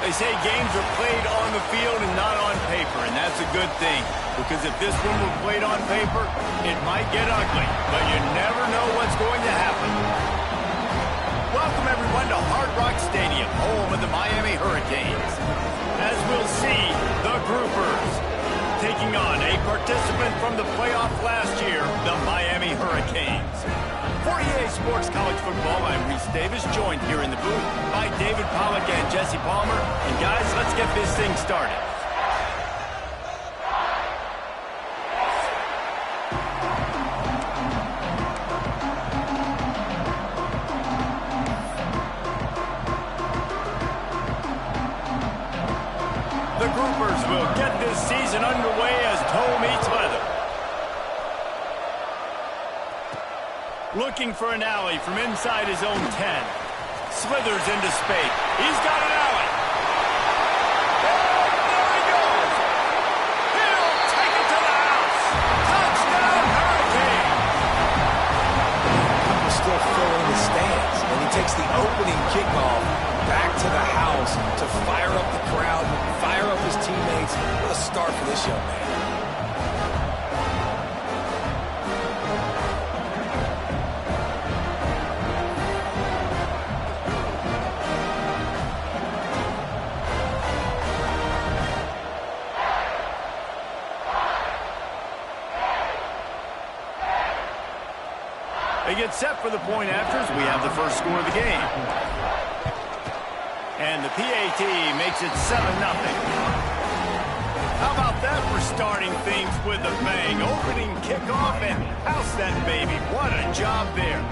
They say games are played on the field and not on paper, and that's a good thing. Because if this one were played on paper, it might get ugly. But you never know what's going to happen. Welcome, everyone, to Hard Rock Stadium, home of the Miami Hurricanes. As we'll see, the Groupers taking on a participant from the playoff last year, the Miami Hurricanes. For EA Sports College Football, I'm Reese Davis, joined here in the booth by David Pollack and Jesse Palmer. And guys, let's get this thing started. The Groupers will get this season underway as toe meets leather. Looking for an alley from inside his own 10. Slithers into space. He's got an alley. And there he goes. He'll take it to the house. Touchdown, Hurricane. People still filling the stands, and he takes the opening kickoff back to the house to fire up the crowd, fire up his teammates. What a start for this young man. They get set for the point afters. We have the first score of the game. And the PAT makes it 7-0. How about that for starting things with a bang? Opening kickoff and house that baby. What a job there.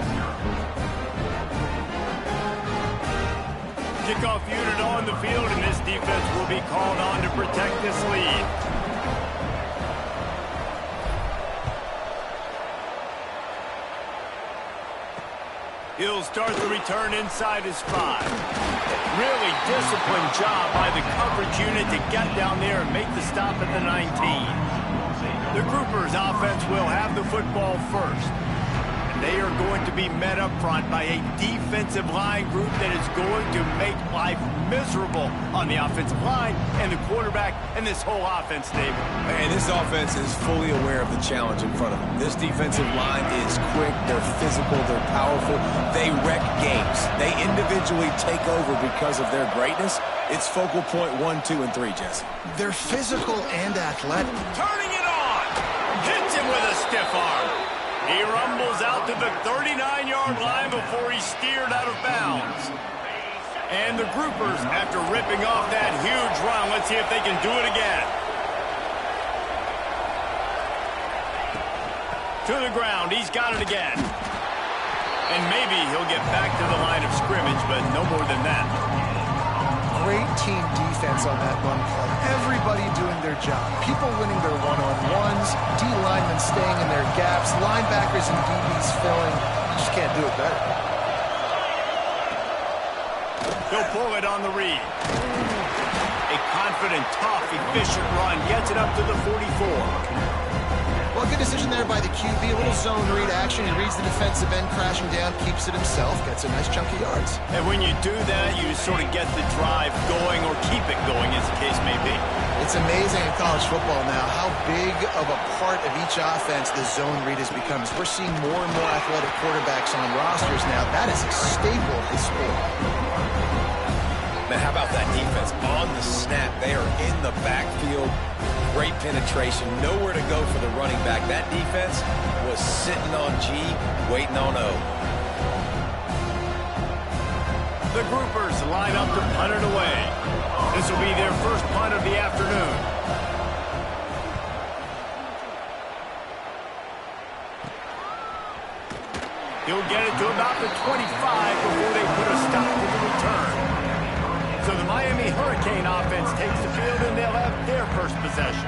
Kickoff unit on the field, and this defense will be called on to protect this lead. He'll start the return inside his 5. Really disciplined job by the coverage unit to get down there and make the stop at the 19. The Groupers offense will have the football first. And they are going to be met up front by a defensive line group that is going to make life miserable on the offensive line and the quarterback and this whole offense, David. And this offense is fully aware of the challenge in front of them. This defensive line is quick, they're physical, they're powerful, they wreck games. They individually take over because of their greatness. It's focal point 1, 2, and 3, Jesse. They're physical and athletic. Turning it on! Hits him with a stiff arm. He rumbles out to the 39-yard line before he's steered out of bounds. And the Groupers, after ripping off that huge run, let's see if they can do it again. To the ground, he's got it again. And maybe he'll get back to the line of scrimmage, but no more than that. Great team defense on that run play. Everybody doing their job. People winning their one-on-ones, D-linemen staying in their gaps, linebackers and DBs filling. You just can't do it better. He'll pull it on the read. A confident, tough, efficient run gets it up to the 44. Well, good decision there by the QB. A little zone read action. He reads the defensive end crashing down, keeps it himself, gets a nice chunk of yards. And when you do that, you sort of get the drive going or keep it going, as the case may be. It's amazing in college football now how big of a part of each offense the zone read has become. As we're seeing more and more athletic quarterbacks on rosters now, that is a staple of the sport. Man, how about that defense? On the snap, they are in the backfield. Great penetration, nowhere to go for the running back. That defense was sitting on G, waiting on O. The Groupers line up to punt it away. This will be their first punt of the afternoon. He'll get it to about the 25 before they put a stop to the return. So the Miami Hurricane offense takes the field, and they'll have their first possession.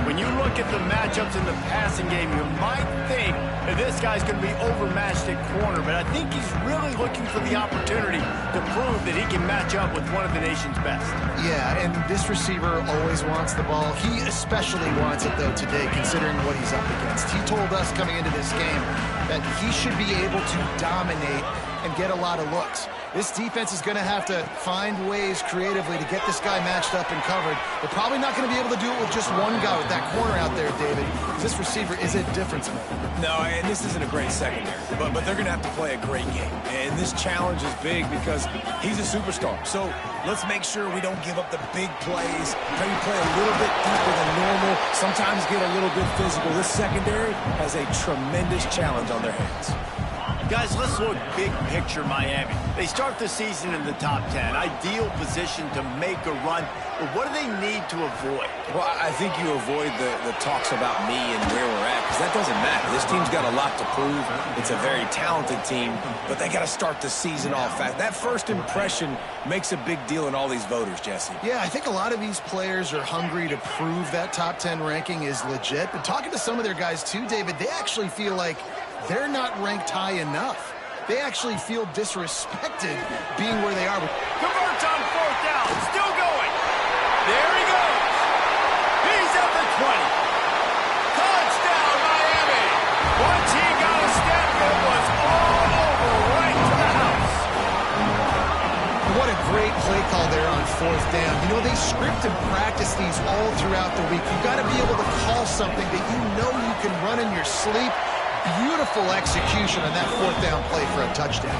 When you look at the matchups in the passing game, you might think that this guy's going to be overmatched at corner, but I think he's really looking for the opportunity to prove that he can match up with one of the nation's best. Yeah, and this receiver always wants the ball. He especially wants it, though, today, considering what he's up against. He told us coming into this game that he should be able to dominate and get a lot of looks. This defense is going to have to find ways creatively to get this guy matched up and covered. They're probably not going to be able to do it with just one guy with that corner out there, David. This receiver is a difference maker. No, and this isn't a great secondary, but they're going to have to play a great game. And this challenge is big because he's a superstar. So let's make sure we don't give up the big plays. Maybe play a little bit deeper than normal. Sometimes get a little bit physical. This secondary has a tremendous challenge on their hands. Guys, let's look big picture Miami. They start the season in the top 10. Ideal position to make a run. But what do they need to avoid? Well, I think you avoid the talks about me and where we're at, because that doesn't matter. This team's got a lot to prove. It's a very talented team, but they got to start the season off fast. That first impression makes a big deal in all these voters, Jesse. Yeah, I think a lot of these players are hungry to prove that top 10 ranking is legit. But talking to some of their guys too, David, they actually feel like they're not ranked high enough. They actually feel disrespected being where they are. Converts on 4th down. Still going. There he goes. He's at the 20. Touchdown, Miami. Once he got a step, it was all over right to the house. What a great play call there on 4th down. You know, they script and practice these all throughout the week. You've got to be able to call something that you know you can run in your sleep. Beautiful execution on that 4th down play for a touchdown.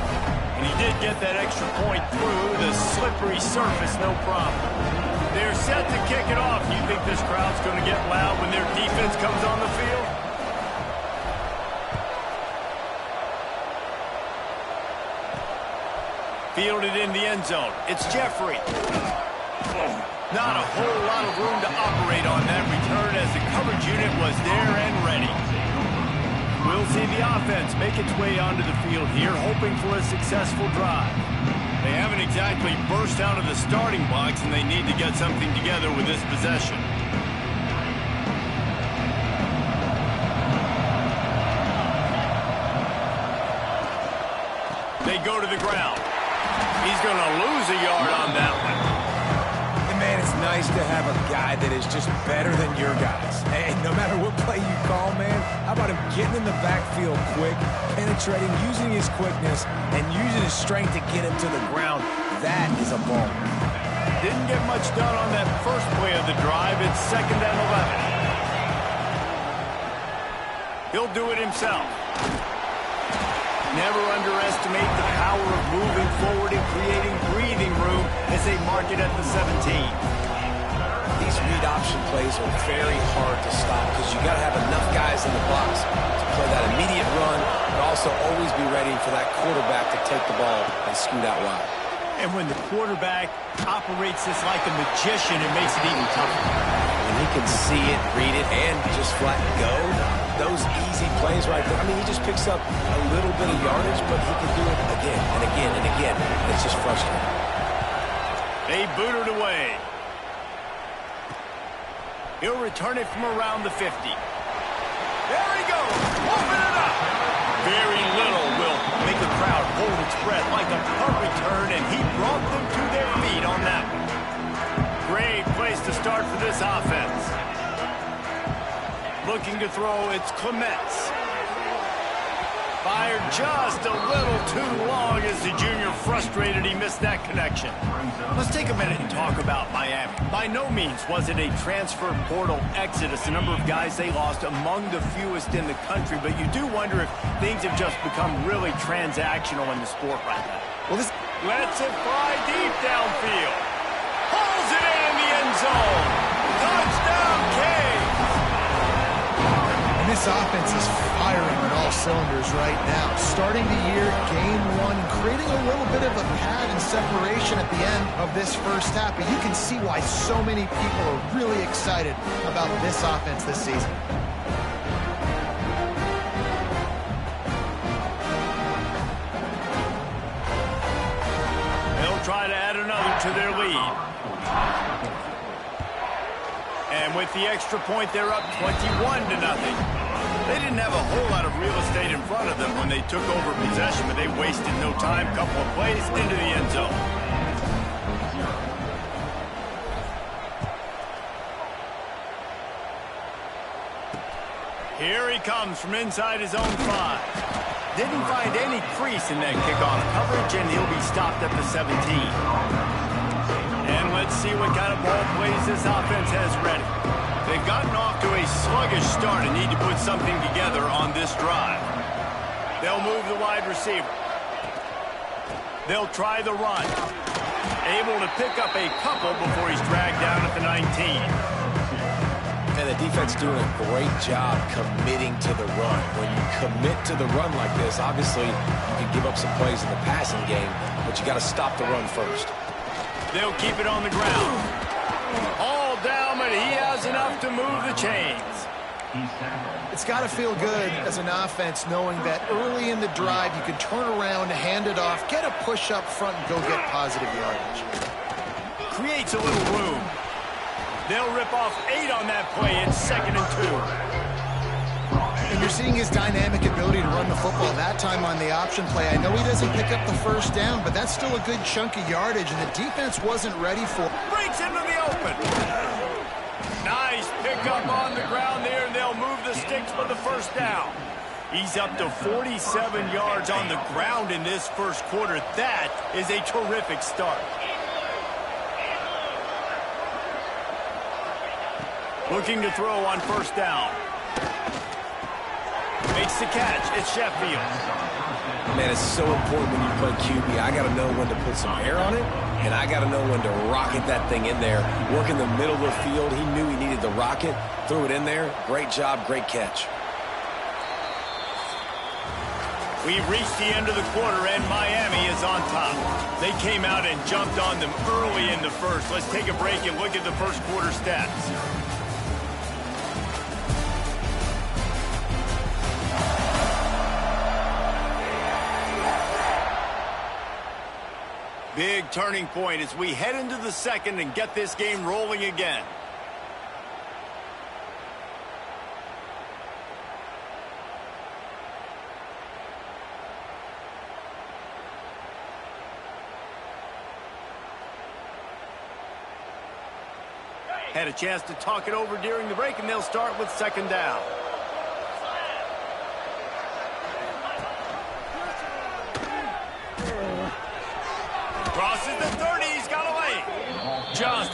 And he did get that extra point through the slippery surface, no problem. They're set to kick it off. You think this crowd's going to get loud when their defense comes on the field? Fielded in the end zone. It's Jeffrey. Not a whole lot of room to operate on that return as the coverage unit was there and ready. We'll see the offense make its way onto the field here, hoping for a successful drive. They haven't exactly burst out of the starting blocks, and they need to get something together with this possession. They go to the ground. He's going to lose a yard on that one. Man, it's nice to have a guy that is just better than your guys. Hey, no matter what play you call, man, how about him getting in the backfield quick, penetrating, using his quickness, and using his strength to get him to the ground? That is a ball. Didn't get much done on that first play of the drive. It's 2nd and 11. He'll do it himself. Never underestimate the power of moving forward and creating breathing room as they mark it at the 17. These read option plays are very hard to stop because you got to have enough guys in the box to play that immediate run, but also always be ready for that quarterback to take the ball and scoot out wide. And when the quarterback operates this like a magician, it makes it even tougher. When he can see it, read it, and just flat go, those easy plays right there. I mean, he just picks up a little bit of yardage, but he can do it again and again and again. It's just frustrating. They boot it away. He'll return it from around the 50. There he goes. Open it up. Very little will make the crowd hold its breath like a punt return, and he brought them to their feet on that one. Great place to start for this offense. Looking to throw, it's Clements. Fired just a little too long as the junior frustrated he missed that connection. Let's take a minute and talk about Miami. By no means was it a transfer portal exodus. The number of guys they lost among the fewest in the country, but you do wonder if things have just become really transactional in the sport right now. Well, this lets it fly deep downfield. Pulls it in the end zone. Touchdown, Canes. And this offense is firing on all cylinders right now. Starting the year, game 1, creating a little bit of a pad and separation at the end of this first half. But you can see why so many people are really excited about this offense this season. They'll try to add another to their lead. And with the extra point, they're up 21-0. They didn't have a whole lot of real estate in front of them when they took over possession, but they wasted no time. Couple of plays into the end zone. Here he comes from inside his own 5. Didn't find any crease in that kickoff coverage, and he'll be stopped at the 17. And let's see what kind of ball plays this offense has ready. They've gotten off to a sluggish start and need to put something together on this drive. They'll move the wide receiver. They'll try the run. Able to pick up a couple before he's dragged down at the 19. And the defense doing a great job committing to the run. When you commit to the run like this, obviously you can give up some plays in the passing game, but you got to stop the run first. They'll keep it on the ground. All down, but he has enough to move the chains. It's got to feel good as an offense knowing that early in the drive you can turn around, hand it off, get a push up front, and go get positive yardage. Creates a little room. They'll rip off 8 on that play. It's 2nd and 2. And you're seeing his dynamic ability to run the football that time on the option play. I know he doesn't pick up the first down, but that's still a good chunk of yardage, and the defense wasn't ready for it. Breaks into the open. Nice pickup on the ground there, and they'll move the sticks for the first down. He's up to 47 yards on the ground in this first quarter. That is a terrific start. Looking to throw on first down. Makes the catch. It's Sheffield. Man, it's so important when you play QB. I got to know when to put some air on it, and I got to know when to rocket that thing in there. Work in the middle of the field. He knew he needed the rocket. Threw it in there. Great job. Great catch. We've reached the end of the quarter, and Miami is on top. They came out and jumped on them early in the first. Let's take a break and look at the first quarter stats. Big turning point as we head into the second and get this game rolling again. Had a chance to talk it over during the break, and they'll start with 2nd down. Crosses the 30, he's got away. Just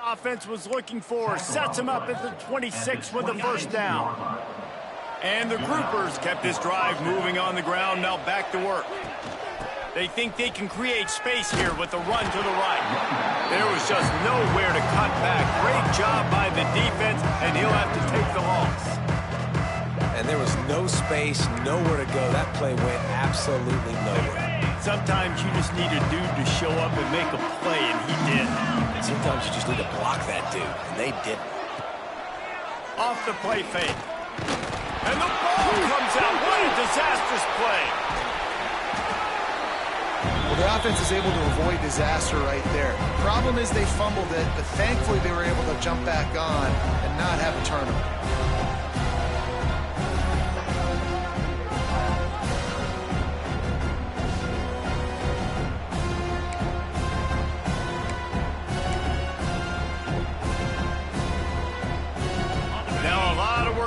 Offense was looking for, sets him up at the 26 with the first down. And the groupers kept this drive moving on the ground, now back to work. They think they can create space here with the run to the right. There was just nowhere to cut back. Great job by the defense, and he'll have to take the loss. And there was no space, nowhere to go. That play went absolutely nowhere. Sometimes you just need a dude to show up and make a play, and he did. And sometimes you just need to block that dude, and they didn't. Off the play fake. And the ball comes out. What a disastrous play. Well, the offense is able to avoid disaster right there. Problem is they fumbled it, but thankfully they were able to jump back on and not have a turnover.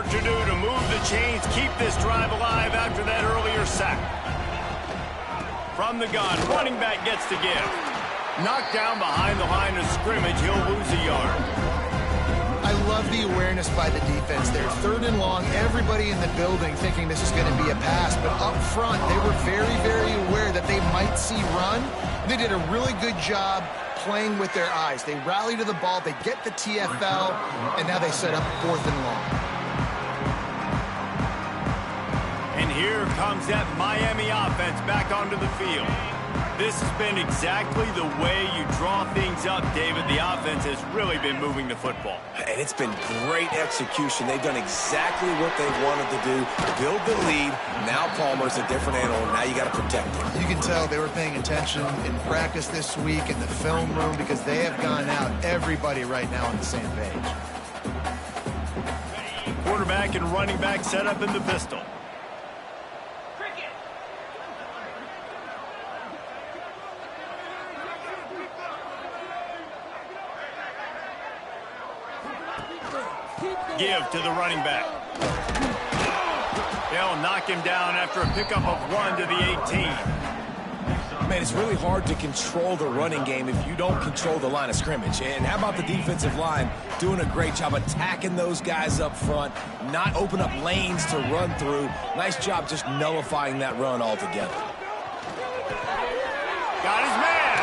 To do to move the chains, keep this drive alive after that earlier sack. From the gun, running back gets the give. Knocked down behind the line of scrimmage, he'll lose a yard. I love the awareness by the defense there. 3rd and long, everybody in the building thinking this is going to be a pass, but up front, they were very, very aware that they might see run. They did a really good job playing with their eyes. They rally to the ball, they get the TFL, and now they set up 4th and long. And here comes that Miami offense back onto the field. This has been exactly the way you draw things up, David. The offense has really been moving the football. And it's been great execution. They've done exactly what they wanted to do. Build the lead. Now Palmer's a different animal. Now you got to protect him. You can tell they were paying attention in practice this week in the film room because they have gone out, everybody right now on the same page. Quarterback and running back set up in the pistol. Give to the running back. They'll knock him down after a pickup of 1 to the 18. Man, it's really hard to control the running game if you don't control the line of scrimmage. And how about the defensive line doing a great job attacking those guys up front, not open up lanes to run through. Nice job just nullifying that run altogether. Got his man.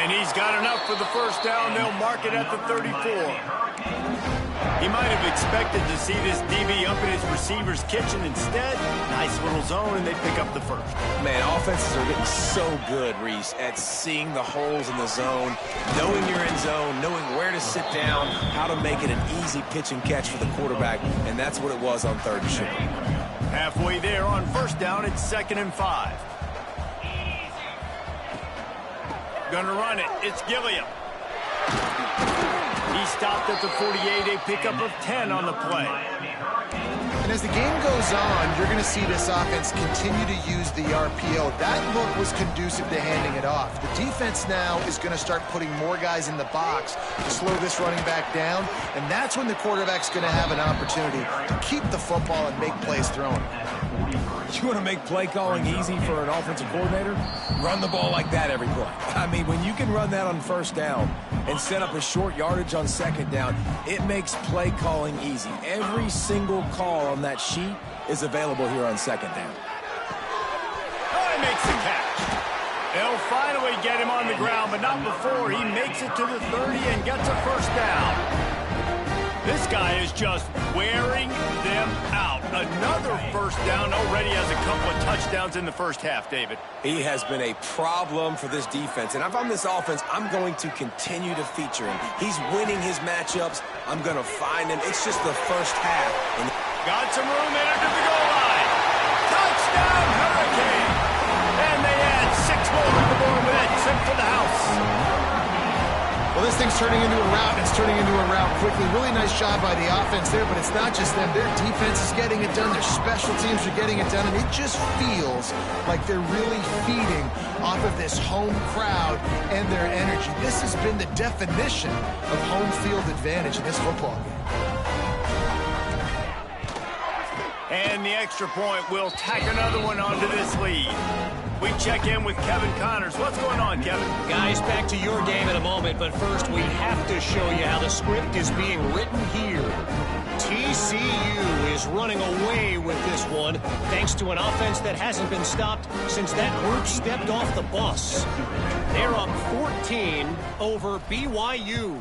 And he's got enough for the first down. They'll mark it at the 34. He might have expected to see this DB up in his receiver's kitchen. Instead, nice little zone, and they pick up the first. Man, offenses are getting so good, Reese, at seeing the holes in the zone, knowing you're in zone, knowing where to sit down, how to make it an easy pitch and catch for the quarterback, and that's what it was on 3rd and short. Halfway there on first down, it's 2nd and 5. Gonna run it. It's Gilliam. He stopped at the 48, a pickup of 10 on the play. And as the game goes on, you're going to see this offense continue to use the RPO. That look was conducive to handing it off. The defense now is going to start putting more guys in the box to slow this running back down, and that's when the quarterback's going to have an opportunity to keep the football and make plays throwing. You want to make play calling easy for an offensive coordinator? Run the ball like that every play. I mean, when you can run that on first down and set up a short yardage on second down, it makes play calling easy. Every single call on that sheet is available here on second down. Oh, he makes the catch. They'll finally get him on the ground, but not before he makes it to the 30 and gets a first down. This guy is just wearing them out. Another first down, already has a couple of touchdowns in the first half, David. He has been a problem for this defense, and if I'm this offense, I'm going to continue to feature him. He's winning his matchups. I'm going to find him. It's just the first half. And got some room in under the goal line. Touchdown, Hurricane! And they add 6 more on the board with that trip for the house. Well, this thing's turning into a rout, and it's turning into a rout quickly. Really nice job by the offense there, but it's not just them. Their defense is getting it done. Their special teams are getting it done, and it just feels like they're really feeding off of this home crowd and their energy. This has been the definition of home field advantage in this football game. And the extra point will tack another one onto this lead. We check in with Kevin Connors. What's going on, Kevin? Guys, back to your game in a moment, but first we have to show you how the script is being written here. TCU is running away with this one, thanks to an offense that hasn't been stopped since that group stepped off the bus. They're up 14 over BYU.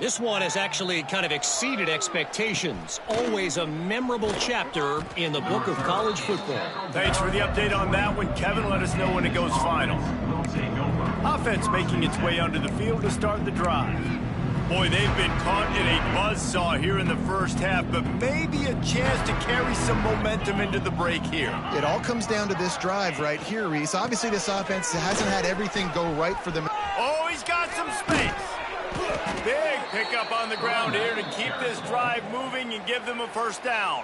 This one has actually kind of exceeded expectations. Always a memorable chapter in the book of college football. Thanks for the update on that one, Kevin. Let us know when it goes final. Offense making its way onto the field to start the drive. Boy, they've been caught in a buzzsaw here in the first half, but maybe a chance to carry some momentum into the break here. It all comes down to this drive right here, Reese. Obviously, this offense hasn't had everything go right for them. Oh, he's got some space. Big pickup on the ground here to keep this drive moving and give them a first down.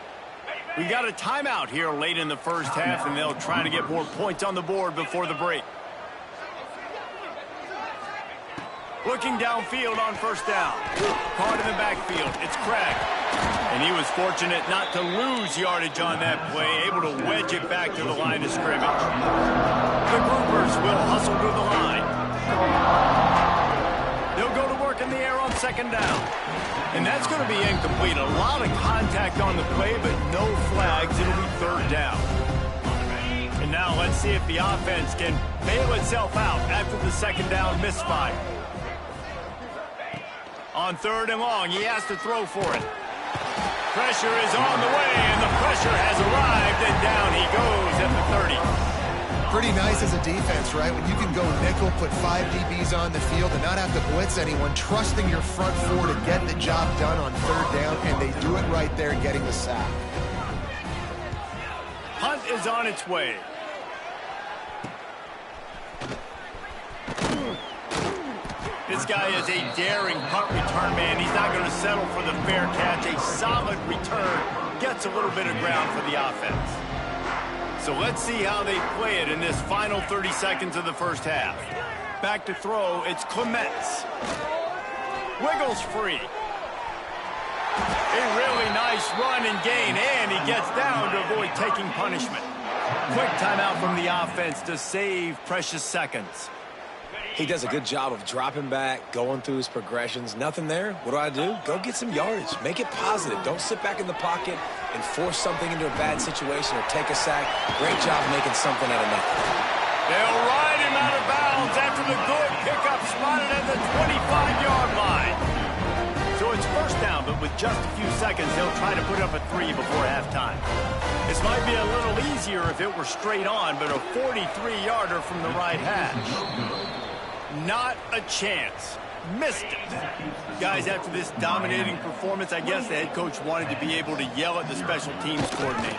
We got a timeout here late in the first half, and they'll try to get more points on the board before the break. Looking downfield on first down. Caught in the backfield. It's Craig. And he was fortunate not to lose yardage on that play, able to wedge it back to the line of scrimmage. The Groupers will hustle to the line. They'll go to work in the air on second down. And that's going to be incomplete. A lot of contact on the play, but no flags. It'll be third down. And now let's see if the offense can bail itself out after the second down misfire. On third and long, he has to throw for it. Pressure is on the way, and the pressure has arrived, and down he goes at the 30. Pretty nice as a defense, right? When you can go nickel, put 5 DBs on the field and not have to blitz anyone, trusting your front four to get the job done on third down, and they do it right there, getting the sack. Hunt is on its way. This guy is a daring punt return man. He's not going to settle for the fair catch. A solid return gets a little bit of ground for the offense. So let's see how they play it in this final 30 seconds of the first half. Back to throw, it's Clements. Wiggles free. A really nice run and gain, and he gets down to avoid taking punishment. Quick timeout from the offense to save precious seconds. He does a good job of dropping back, going through his progressions. Nothing there. What do? Go get some yardage. Make it positive. Don't sit back in the pocket and force something into a bad situation or take a sack. Great job making something out of nothing. They'll ride him out of bounds after the good pickup spotted at the 25-yard line. So it's first down, but with just a few seconds, they'll try to put up a 3 before halftime. This might be a little easier if it were straight on, but a 43-yarder from the right hash. Not a chance. Missed it. Guys, after this dominating performance, I guess the head coach wanted to be able to yell at the special teams coordinator.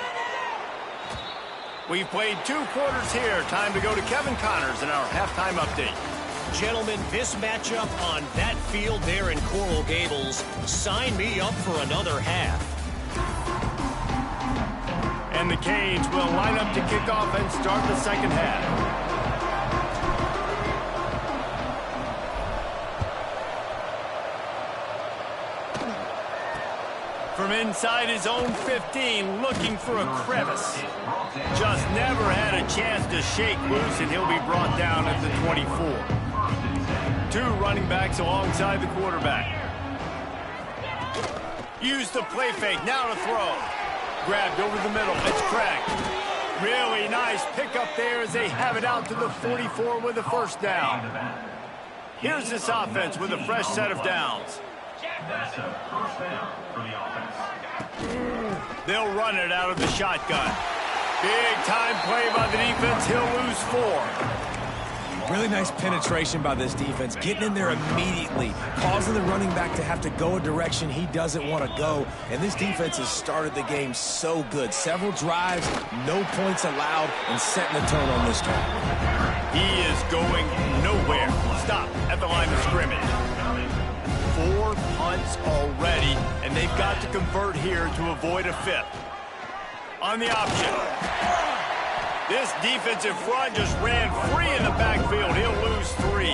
We've played 2 quarters here. Time to go to Kevin Connors in our halftime update. Gentlemen, this matchup on that field there in Coral Gables, sign me up for another half. And the Canes will line up to kick off and start the second half. From inside his own 15, looking for a crevice. Just never had a chance to shake loose, and he'll be brought down at the 24. 2 running backs alongside the quarterback. Use the play fake, now to throw. Grabbed over the middle, it's Craig. Really nice pickup there as they have it out to the 44 with a first down. Here's this offense with a fresh set of downs. That's a first down for the offense. They'll run it out of the shotgun. Big time play by the defense. He'll lose 4. Really nice penetration by this defense, getting in there immediately, causing the running back to have to go a direction he doesn't want to go. And this defense has started the game so good. Several drives, no points allowed, and setting the tone on this drive. He is going nowhere. Stop at the line of scrimmage. 4 punts already, and they've got to convert here to avoid a 5th. On the option. This defensive front just ran free in the backfield. He'll lose 3.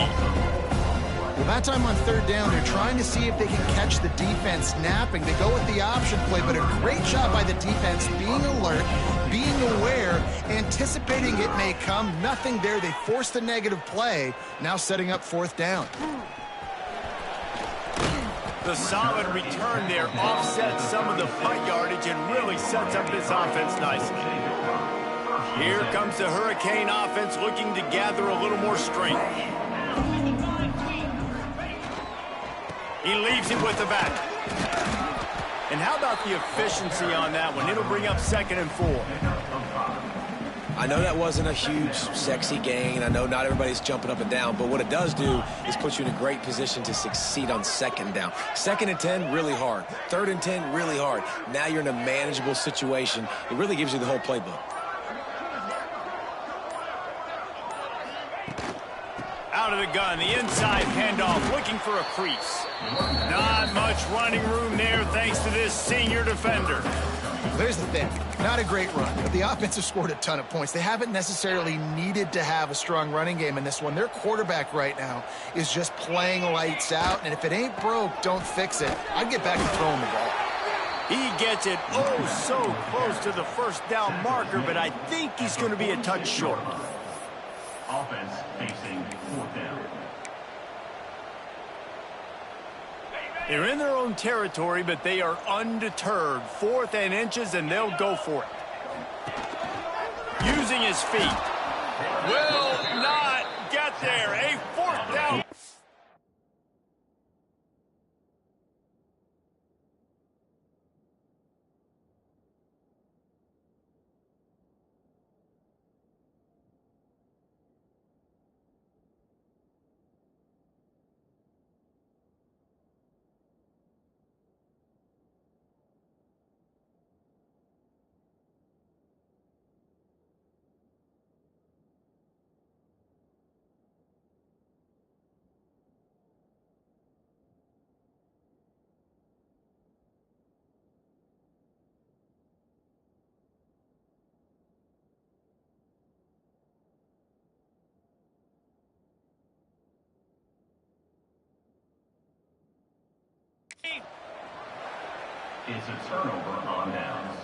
Well, that time on third down, they're trying to see if they can catch the defense napping. They go with the option play, but a great job by the defense being alert, being aware, anticipating it may come. Nothing there. They forced a negative play, now setting up fourth down. The solid return there offsets some of the punt yardage and really sets up this offense nicely. Here comes the Hurricane offense looking to gather a little more strength. He leaves it with the back. And how about the efficiency on that one? It'll bring up 2nd and 4. I know that wasn't a huge, sexy gain. I know not everybody's jumping up and down, but what it does do is put you in a great position to succeed on 2nd down. 2nd and 10, really hard. 3rd and 10, really hard. Now you're in a manageable situation. It really gives you the whole playbook. Out of the gun, the inside handoff, looking for a crease. Not much running room there thanks to this senior defender. There's the thing. Not a great run, but the offense has scored a ton of points. They haven't necessarily needed to have a strong running game in this one. Their quarterback right now is just playing lights out, and if it ain't broke, don't fix it. I'd get back to throwing the ball. He gets it oh so close to the first down marker, but I think he's going to be a touch short. Offense facing fourth down. They're in their own territory, but they are undeterred. 4th and inches, and they'll go for it. Using his feet. Will not get there. A 4th down. It's a turnover on downs.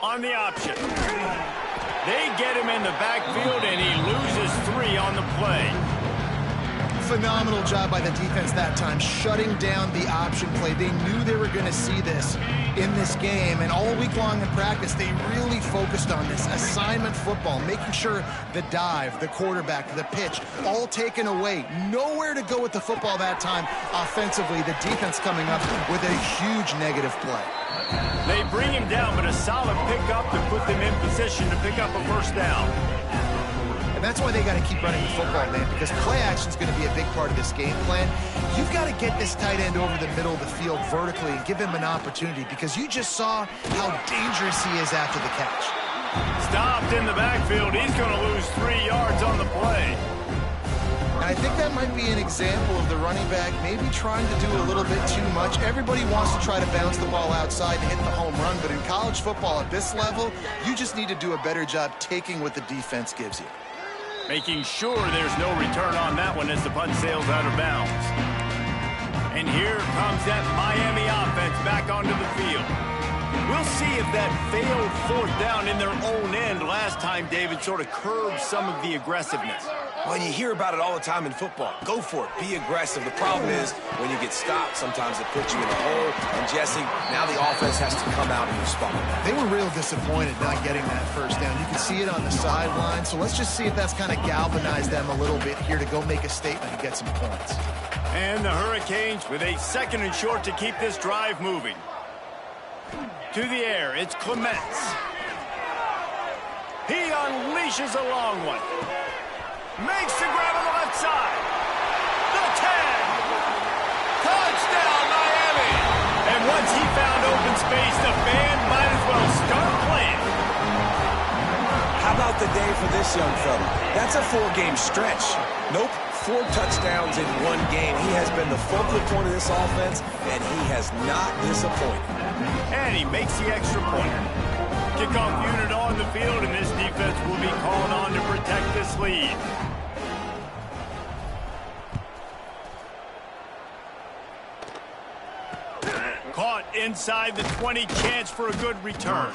On the option. They get him in the backfield, and he loses 3 on the play. Phenomenal job by the defense that time, shutting down the option play. They knew they were going to see this in this game, and all week long in practice, they really focused on this assignment football, making sure the dive, the quarterback, the pitch, all taken away. Nowhere to go with the football that time offensively. The defense coming up with a huge negative play. They bring him down, but a solid pickup to put them in position to pick up a first down. And that's why they got to keep running the football, man, because play action is going to be a big part of this game plan. You've got to get this tight end over the middle of the field vertically and give him an opportunity, because you just saw how dangerous he is after the catch. Stopped in the backfield. He's going to lose 3 yards on the play. And I think that might be an example of the running back maybe trying to do a little bit too much. Everybody wants to try to bounce the ball outside and hit the home run, but in college football at this level, you just need to do a better job taking what the defense gives you. Making sure there's no return on that one as the punt sails out of bounds. And here comes that Miami offense back onto the field. We'll see if that failed 4th down in their own end last time, David, sort of curbed some of the aggressiveness. Well, you hear about it all the time in football. Go for it. Be aggressive. The problem is when you get stopped, sometimes it puts you in a hole. And, Jesse, now the offense has to come out and respond. They were real disappointed not getting that first down. You can see it on the sideline. So let's just see if that's kind of galvanized them a little bit here to go make a statement and get some points. And the Hurricanes with a 2nd and short to keep this drive moving. To the air, it's Clements. He unleashes a long one. Makes the grab on the left side. The 10. Touchdown, Miami. And once he found open space, the band might as well start playing. How about the day for this young fella? That's a 4-game stretch. Nope, 4 touchdowns in 1 game. He has been the focal point of this offense, and he has not disappointed. And he makes the extra point. Kickoff unit on the field, and this defense will be called on to protect this lead. Caught inside the 20, chance for a good return.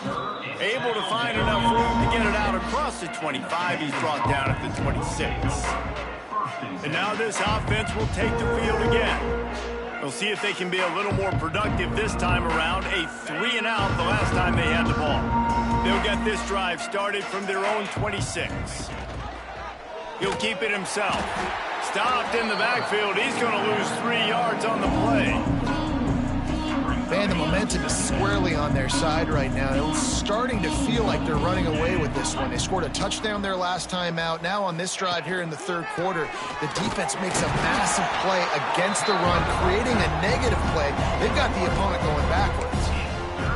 Able to find enough room to get it out across the 25. He's brought down at the 26. And now this offense will take the field again. We'll see if they can be a little more productive this time around. A 3 and out the last time they had the ball. They'll get this drive started from their own 26. He'll keep it himself. Stopped in the backfield. He's going to lose 3 yards on the play. Man, the momentum is squarely on their side right now. It's starting to feel like they're running away with this one. They scored a touchdown their last time out. Now on this drive here in the third quarter, the defense makes a massive play against the run, creating a negative play. They've got the opponent going backwards.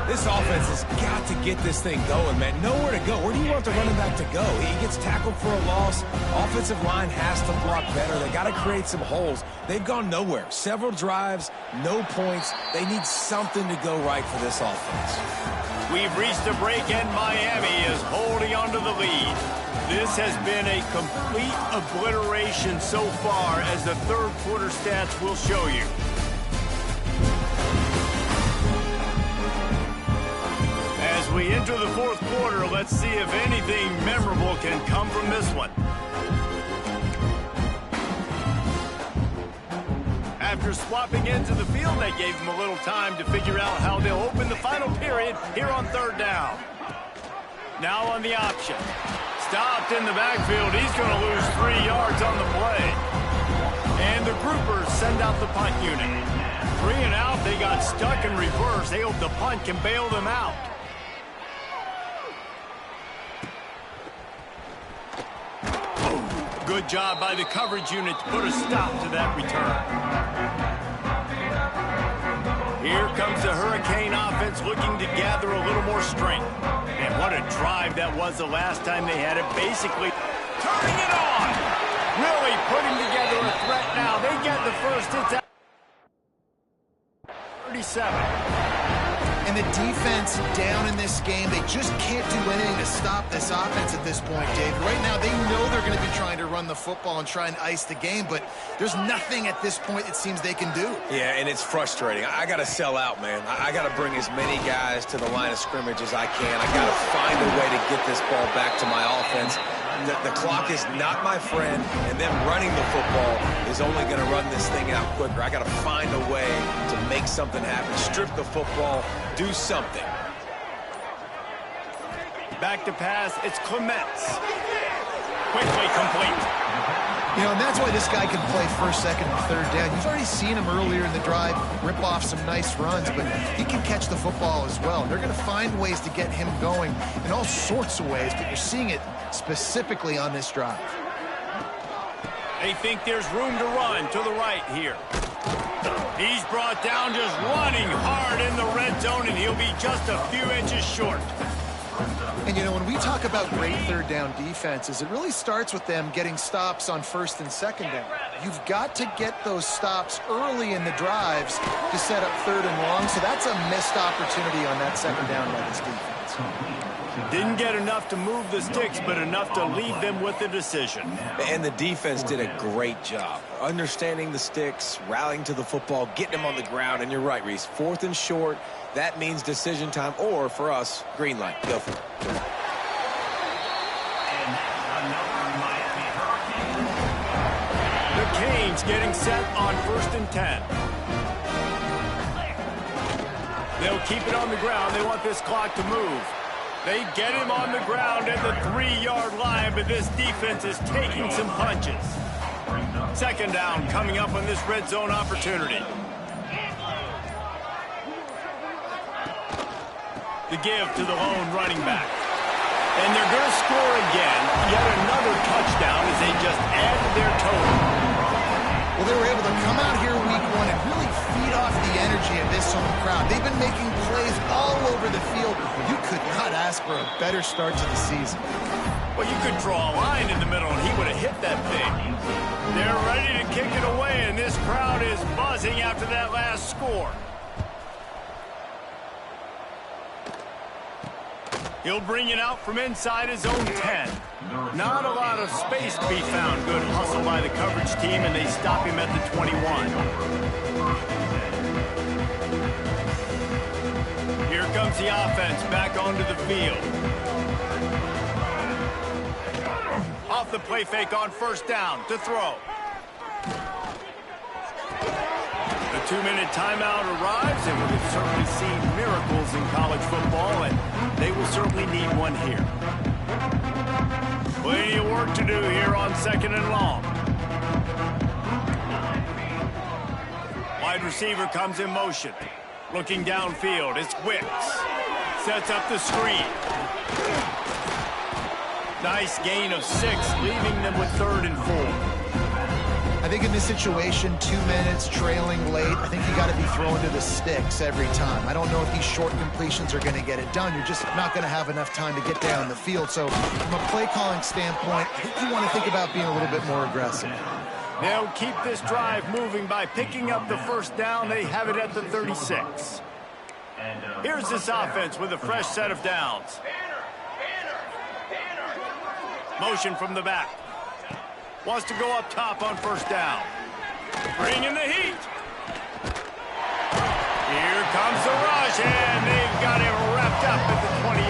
This offense has got to get this thing going, man. Nowhere to go. Where do you want the running back to go? He gets tackled for a loss. Offensive line has to block better. They got to create some holes. They've gone nowhere. Several drives, no points. They need something to go right for this offense. We've reached a break, and Miami is holding on to the lead. This has been a complete obliteration so far, as the third quarter stats will show you. As we enter the fourth quarter, let's see if anything memorable can come from this one. After swapping into the field, that gave them a little time to figure out how they'll open the final period here on third down. Now on the option. Stopped in the backfield. He's going to lose 3 yards on the play. And the groupers send out the punt unit. 3 and out, they got stuck in reverse. They hope the punt can bail them out. Good job by the coverage unit to put a stop to that return. Here comes the Hurricane offense looking to gather a little more strength. And what a drive that was the last time they had it. Basically turning it on. Really putting together a threat now. They get the first. It's at 37. And the defense down in this game, they just can't do anything to stop this offense at this point, Dave. Right now, they know they're going to be trying to run the football and try and ice the game, but there's nothing at this point it seems they can do. Yeah, and it's frustrating. I got to sell out, man. I got to bring as many guys to the line of scrimmage as I can. I got to find a way to get this ball back to my offense. The clock is not my friend, and them running the football is only going to run this thing out quicker. I got to find a way to make something happen. Strip the football, do something. Back to pass, it's Clements. Quickly complete. You know, and that's why this guy can play first, second, and third down. You've already seen him earlier in the drive rip off some nice runs, but he can catch the football as well. They're going to find ways to get him going in all sorts of ways, but you're seeing it specifically on this drive. They think there's room to run to the right here. He's brought down just running hard in the red zone, and he'll be just a few inches short. And, you know, when we talk about great third down defenses, it really starts with them getting stops on first and second down. You've got to get those stops early in the drives to set up third and long, so that's a missed opportunity on that second down by this defense. Didn't get enough to move the sticks, but enough to leave them with the decision. And the defense did a great job understanding the sticks, rallying to the football, getting them on the ground. And you're right, Reese, fourth and short, that means decision time, or for us, green light. Go for it. The Canes getting set on first and 10. They'll keep it on the ground. They want this clock to move. They get him on the ground at the 3-yard line, but this defense is taking some punches. Second down coming up on this red zone opportunity. The give to the lone running back. And they're going to score again. Yet another touchdown as they just add to their total. Well, they were able to come out here week one and really feed off the energy of this home crowd. They've been making plays all over the field. You could not ask for a better start to the season. Well, you could draw a line in the middle and he would have hit that thing. They're ready to kick it away, and this crowd is buzzing after that last score. He'll bring it out from inside his own 10. Not a lot of space to be found. Good hustle by the coverage team, and they stop him at the 21. comes the offense back onto the field. Off the play fake on first down to throw. The 2-minute timeout arrives, and we've certainly seen miracles in college football, and they will certainly need one here. Plenty of work to do here on 2nd and long. Wide receiver comes in motion. Looking downfield, it's Wicks. Sets up the screen. Nice gain of 6, leaving them with 3rd and 4. I think in this situation, 2 minutes, trailing late, I think you got to be throwing to the sticks every time. I don't know if these short completions are going to get it done. You're just not going to have enough time to get down the field. So from a play calling standpoint, I think you want to think about being a little bit more aggressive. They'll keep this drive moving by picking up the first down. They have it at the 36. Here's this offense with a fresh set of downs. Motion from the back. Wants to go up top on first down. Bringing the heat. Here comes the rush, and they've got him wrapped up at the 28.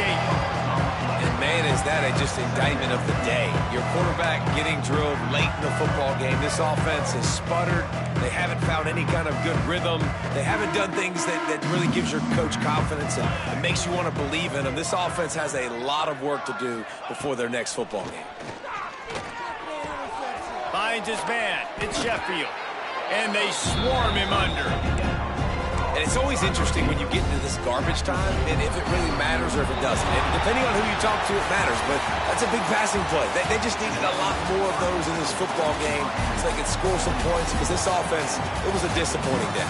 And man, is that just indictment of the day. Your quarterback getting drilled late in the football game. This offense has sputtered. They haven't found any kind of good rhythm. They haven't done things that really gives your coach confidence and makes you want to believe in them. This offense has a lot of work to do before their next football game. Finds his man. It's Sheffield. And they swarm him under. And it's always interesting when you get into this garbage time and if it really matters or if it doesn't. And depending on who you talk to, it matters. But that's a big passing play. They just needed a lot more of those in this football game so they could score some points because this offense, it was a disappointing day.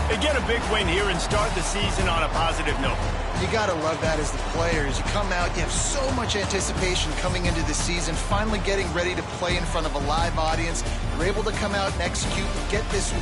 They get a big win here and start the season on a positive note. You got to love that as the players. You come out, you have so much anticipation coming into the season, finally getting ready to play in front of a live audience. You're able to come out and execute and get this